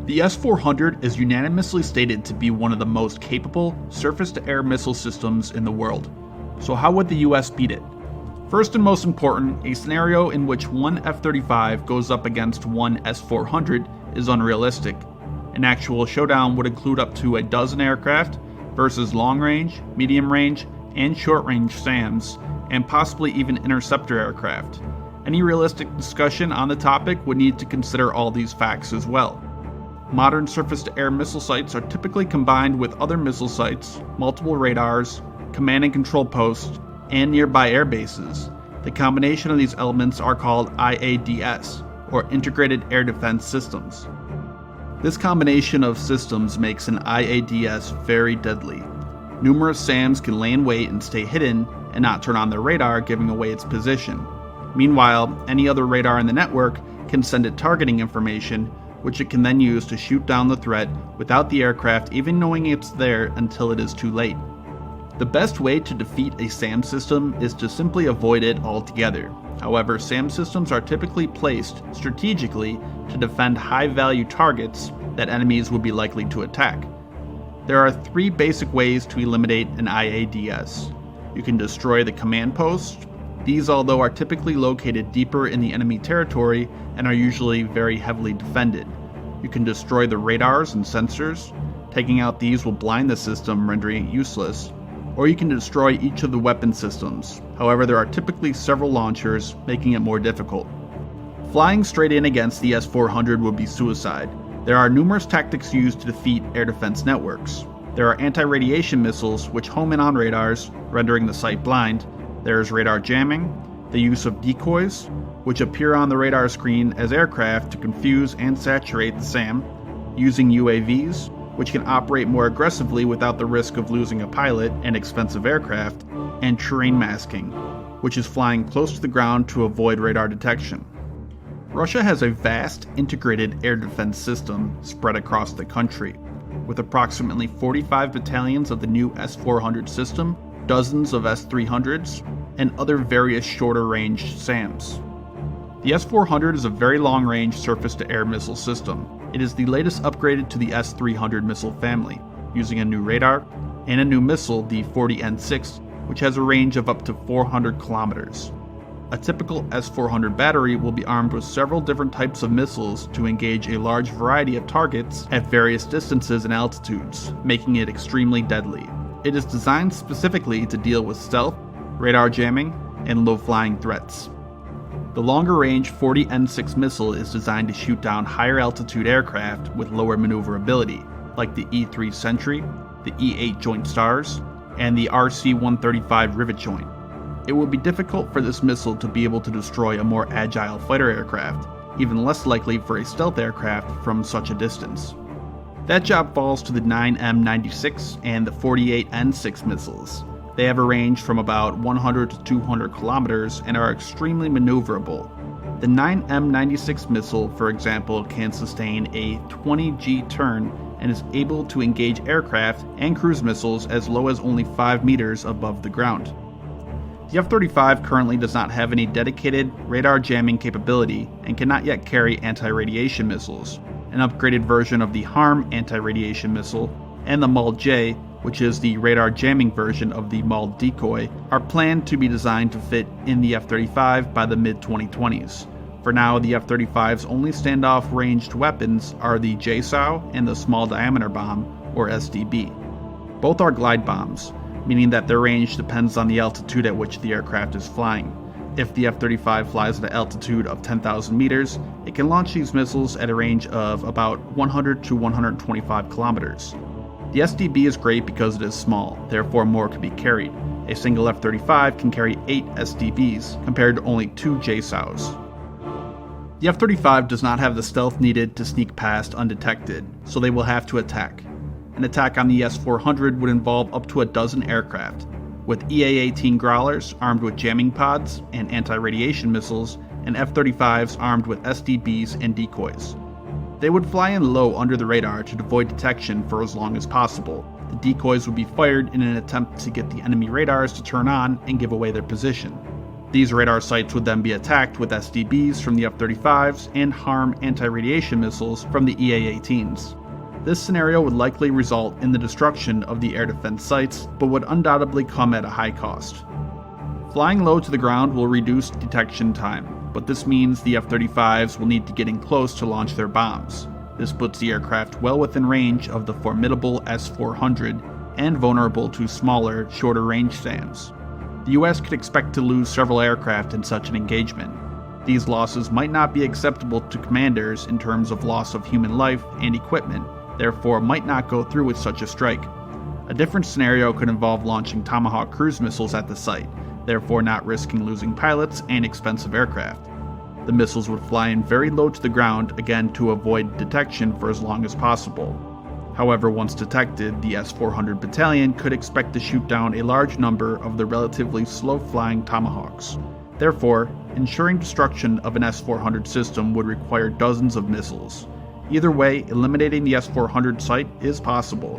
The S-400 is unanimously stated to be one of the most capable surface-to-air missile systems in the world. So how would the US beat it? First and most important, a scenario in which one F-35 goes up against one S-400 is unrealistic. An actual showdown would include up to a dozen aircraft versus long-range, medium-range, and short-range SAMs, and possibly even interceptor aircraft. Any realistic discussion on the topic would need to consider all these facts as well. Modern surface-to-air missile sites are typically combined with other missile sites, multiple radars, command and control posts, and nearby air bases. The combination of these elements are called IADS, or Integrated Air Defense Systems. This combination of systems makes an IADS very deadly. Numerous SAMs can lay in wait and stay hidden and not turn on their radar, giving away its position. Meanwhile, any other radar in the network can send it targeting information, which it can then use to shoot down the threat without the aircraft even knowing it's there until it is too late. The best way to defeat a SAM system is to simply avoid it altogether. However, SAM systems are typically placed strategically to defend high-value targets that enemies would be likely to attack. There are three basic ways to eliminate an IADS. You can destroy the command post. These, although are typically located deeper in the enemy territory and are usually very heavily defended. You can destroy the radars and sensors. Taking out these will blind the system, rendering it useless. Or you can destroy each of the weapon systems. However, there are typically several launchers, making it more difficult. Flying straight in against the S-400 would be suicide. There are numerous tactics used to defeat air defense networks. There are anti-radiation missiles which home in on radars, rendering the sight blind. There is radar jamming, the use of decoys, which appear on the radar screen as aircraft to confuse and saturate the SAM, using UAVs, which can operate more aggressively without the risk of losing a pilot and expensive aircraft, and terrain masking, which is flying close to the ground to avoid radar detection. Russia has a vast integrated air defense system spread across the country, with approximately 45 battalions of the new S-400 system, dozens of S-300s, and other various shorter-range SAMs. The S-400 is a very long-range surface-to-air missile system. It is the latest upgraded to the S-300 missile family, using a new radar and a new missile, the 40N6, which has a range of up to 400 kilometers. A typical S-400 battery will be armed with several different types of missiles to engage a large variety of targets at various distances and altitudes, making it extremely deadly. It is designed specifically to deal with stealth, radar jamming, and low-flying threats. The longer-range 40N6 missile is designed to shoot down higher-altitude aircraft with lower maneuverability, like the E-3 Sentry, the E-8 Joint Stars, and the RC-135 Rivet Joint. It would be difficult for this missile to be able to destroy a more agile fighter aircraft, even less likely for a stealth aircraft from such a distance. That job falls to the 9M96 and the 48N6 missiles. They have a range from about 100 to 200 kilometers and are extremely maneuverable. The 9M96 missile, for example, can sustain a 20G turn and is able to engage aircraft and cruise missiles as low as only 5 meters above the ground. The F-35 currently does not have any dedicated radar jamming capability and cannot yet carry anti-radiation missiles. An upgraded version of the HARM anti-radiation missile and the MALD-J, which is the radar jamming version of the MALD decoy, are planned to be designed to fit in the F-35 by the mid-2020s. For now, the F-35's only standoff ranged weapons are the JSOW and the Small Diameter Bomb, or SDB. Both are glide bombs, meaning that their range depends on the altitude at which the aircraft is flying. If the F-35 flies at an altitude of 10,000 meters, it can launch these missiles at a range of about 100 to 125 kilometers. The SDB is great because it is small, therefore more can be carried. A single F-35 can carry 8 SDBs, compared to only 2 JSOWs. The F-35 does not have the stealth needed to sneak past undetected, so they will have to attack. An attack on the S-400 would involve up to a dozen aircraft, with EA-18 Growlers armed with jamming pods and anti-radiation missiles, and F-35s armed with SDBs and decoys. They would fly in low under the radar to avoid detection for as long as possible. The decoys would be fired in an attempt to get the enemy radars to turn on and give away their position. These radar sites would then be attacked with SDBs from the F-35s and HARM anti-radiation missiles from the EA-18s. This scenario would likely result in the destruction of the air defense sites, but would undoubtedly come at a high cost. Flying low to the ground will reduce detection time, but this means the F-35s will need to get in close to launch their bombs. This puts the aircraft well within range of the formidable S-400 and vulnerable to smaller, shorter range SAMs. The US could expect to lose several aircraft in such an engagement. These losses might not be acceptable to commanders in terms of loss of human life and equipment, therefore might not go through with such a strike. A different scenario could involve launching Tomahawk cruise missiles at the site, therefore not risking losing pilots and expensive aircraft. The missiles would fly in very low to the ground, again to avoid detection for as long as possible. However, once detected, the S-400 battalion could expect to shoot down a large number of the relatively slow-flying Tomahawks. Therefore, ensuring destruction of an S-400 system would require dozens of missiles. Either way, eliminating the S-400 site is possible.